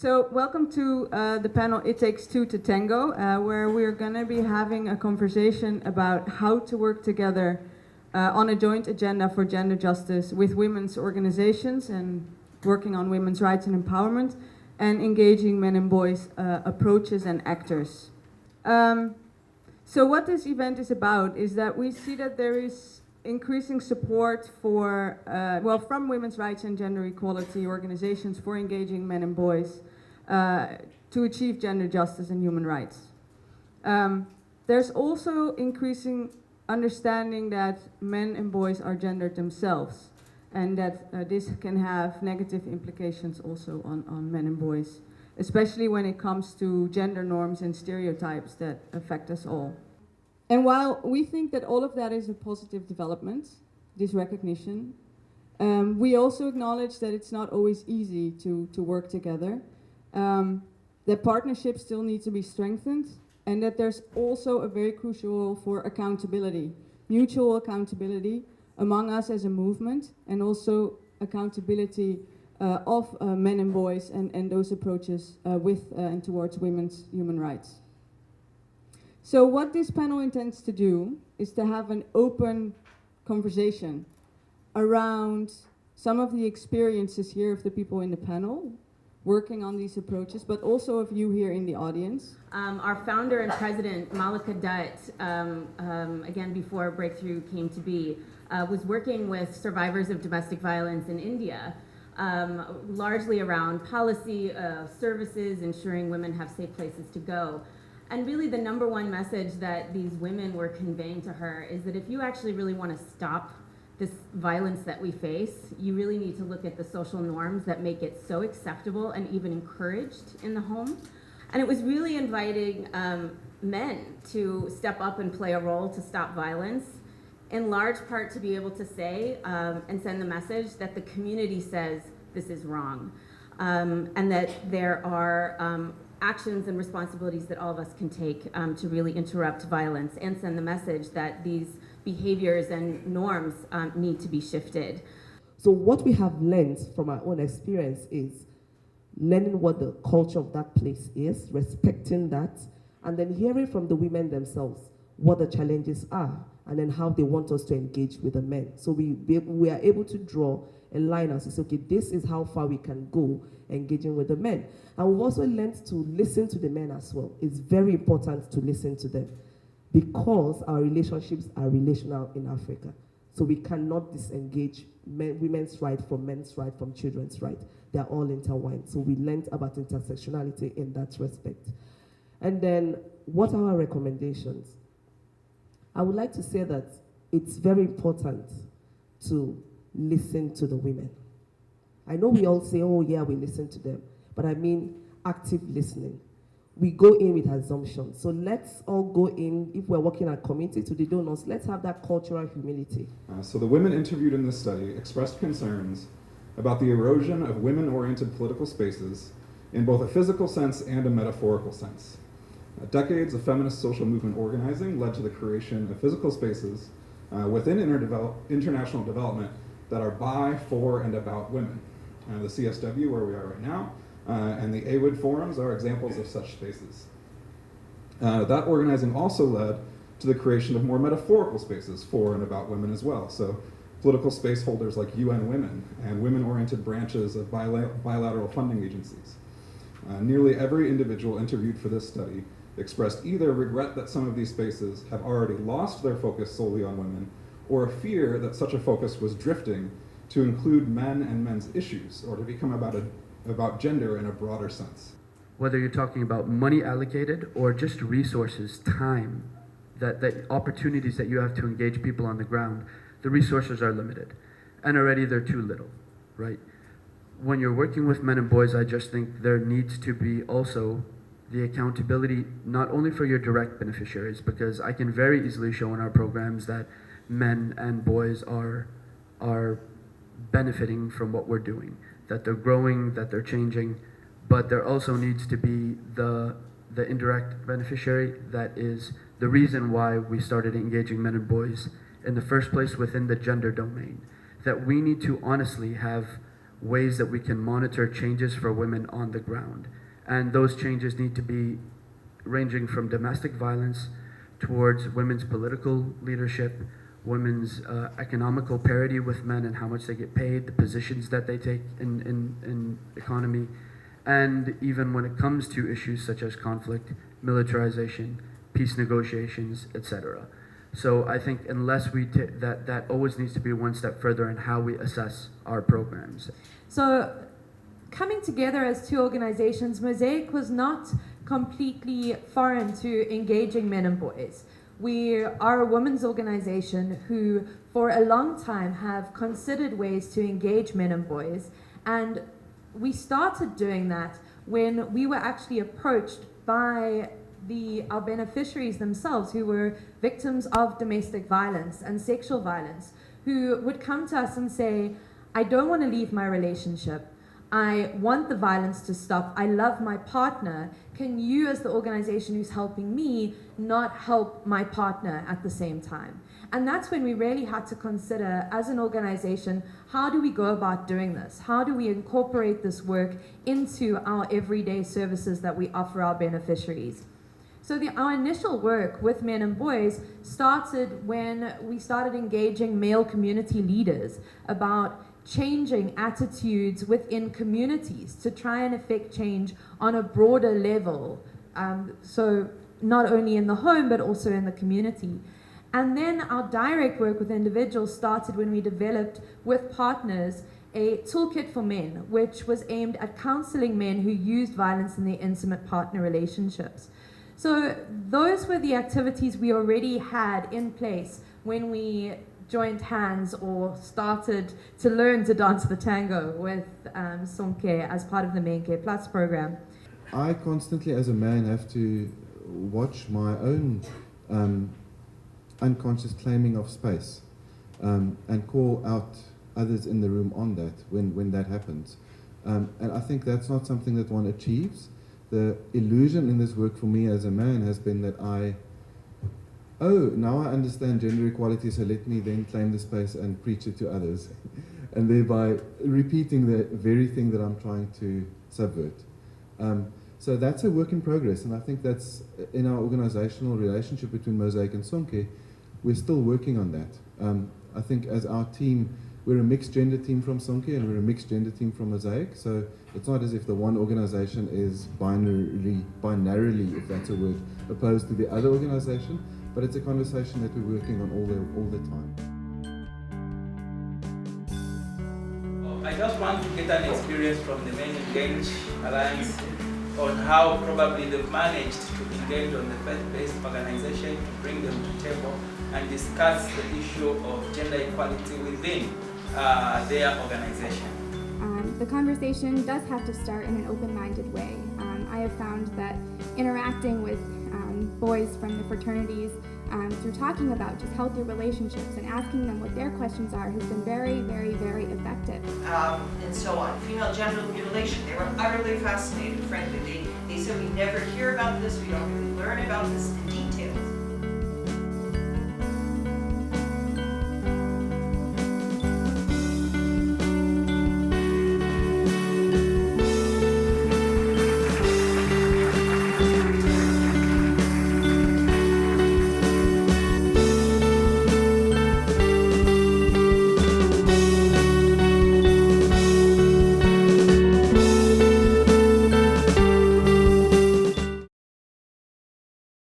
So welcome to the panel It Takes Two to Tango, where we're going to be having a conversation about how to work together on a joint agenda for gender justice with women's organizations and working on women's rights and empowerment and engaging men and boys approaches and actors. So what this event is about is that we see that there is increasing support for, from women's rights and gender equality organizations for engaging men and boys to achieve gender justice and human rights. There's also increasing understanding that men and boys are gendered themselves, and that this can have negative implications also on men and boys, especially when it comes to gender norms and stereotypes that affect us all. And while we think that all of that is a positive development, this recognition, we also acknowledge that it's not always easy to work together, that partnerships still need to be strengthened, and that there's also a very crucial role for accountability, mutual accountability among us as a movement, and also accountability of men and boys and those approaches with and towards women's human rights. So what this panel intends to do is to have an open conversation around some of the experiences here of the people in the panel working on these approaches, but also of you here in the audience. Our founder and president, Malika Dutt, again before Breakthrough came to be, was working with survivors of domestic violence in India, largely around policy, services, ensuring women have safe places to go. And really the number one message that these women were conveying to her is that if you actually really want to stop this violence that we face, you really need to look at the social norms that make it so acceptable and even encouraged in the home. And it was really inviting men to step up and play a role to stop violence, in large part to be able to say and send the message that the community says this is wrong, and that there are actions and responsibilities that all of us can take to really interrupt violence and send the message that these behaviors and norms need to be shifted. So what we have learned from our own experience is learning what the culture of that place is, respecting that, and then hearing from the women themselves what the challenges are, and then how they want us to engage with the men. So we are able to draw a line and say, okay, this is how far we can go engaging with the men. And we've also learned to listen to the men as well. It's very important to listen to them because our relationships are relational in Africa. So we cannot disengage women's right from men's right from children's right. They are all intertwined. So we learned about intersectionality in that respect. And then what are our recommendations? I would like to say that it's very important to listen to the women. I know we all say, oh yeah, we listen to them, but I mean active listening. We go in with assumptions. So let's all go in, if we're working at community to the donors, let's have that cultural humility. So the women interviewed in this study expressed concerns about the erosion of women-oriented political spaces in both a physical sense and a metaphorical sense. Decades of feminist social movement organizing led to the creation of physical spaces within international development that are by, for, and about women. The CSW, where we are right now, and the AWID forums are examples of such spaces. That organizing also led to the creation of more metaphorical spaces for and about women as well. So political space holders like UN Women and women-oriented branches of bilateral funding agencies. Nearly every individual interviewed for this study expressed either regret that some of these spaces have already lost their focus solely on women, or a fear that such a focus was drifting to include men and men's issues, or to become about gender in a broader sense. Whether you're talking about money allocated or just resources, time, that opportunities that you have to engage people on the ground, the resources are limited. And already they're too little, right? When you're working with men and boys, I just think there needs to be also the accountability, not only for your direct beneficiaries, because I can very easily show in our programs that men and boys are benefiting from what we're doing, that they're growing, that they're changing, but there also needs to be the indirect beneficiary that is the reason why we started engaging men and boys in the first place within the gender domain. That we need to honestly have ways that we can monitor changes for women on the ground. And those changes need to be ranging from domestic violence towards women's political leadership, women's economical parity with men and how much they get paid, the positions that they take in economy, and even when it comes to issues such as conflict, militarization, peace negotiations, etc. So I think unless we that always needs to be one step further in how we assess our programs. So coming together as two organizations, Mosaic was not completely foreign to engaging men and boys. We are a women's organization who for a long time have considered ways to engage men and boys, and we started doing that when we were actually approached by our beneficiaries themselves, who were victims of domestic violence and sexual violence, who would come to us and say, I don't want to leave my relationship. I want the violence to stop. I love my partner. Can you, as the organization who's helping me, not help my partner at the same time? And that's when we really had to consider, as an organization, how do we go about doing this? How do we incorporate this work into our everyday services that we offer our beneficiaries? So our initial work with men and boys started when we started engaging male community leaders about changing attitudes within communities to try and affect change on a broader level. So not only in the home, but also in the community. And then our direct work with individuals started when we developed with partners a toolkit for men, which was aimed at counseling men who used violence in their intimate partner relationships. So those were the activities we already had in place when we joined hands or started to learn to dance the tango with Sonke as part of the MenEngage Plus program. I constantly, as a man, have to watch my own unconscious claiming of space and call out others in the room on that when that happens. And I think that's not something that one achieves. The illusion in this work for me as a man has been that now I understand gender equality, so let me then claim the space and preach it to others, and thereby repeating the very thing that I'm trying to subvert. So that's a work in progress, and I think that's in our organizational relationship between Mosaic and Sonke, we're still working on that. I think as our team, we're a mixed gender team from Sonke and we're a mixed gender team from Mosaic, so it's not as if the one organization is binarily, if that's a word, opposed to the other organization, but it's a conversation that we're working on all the time. I just want to get an experience from the MenEngage Alliance on how probably they've managed to engage on the faith-based organization to bring them to the table and discuss the issue of gender equality within their organization. The conversation does have to start in an open-minded way. I have found that interacting with boys from the fraternities through talking about just healthy relationships and asking them what their questions are has been very, very, very effective. And so on. Female genital mutilation, they were utterly fascinated, frankly. They said, we never hear about this, we don't really learn about this in detail.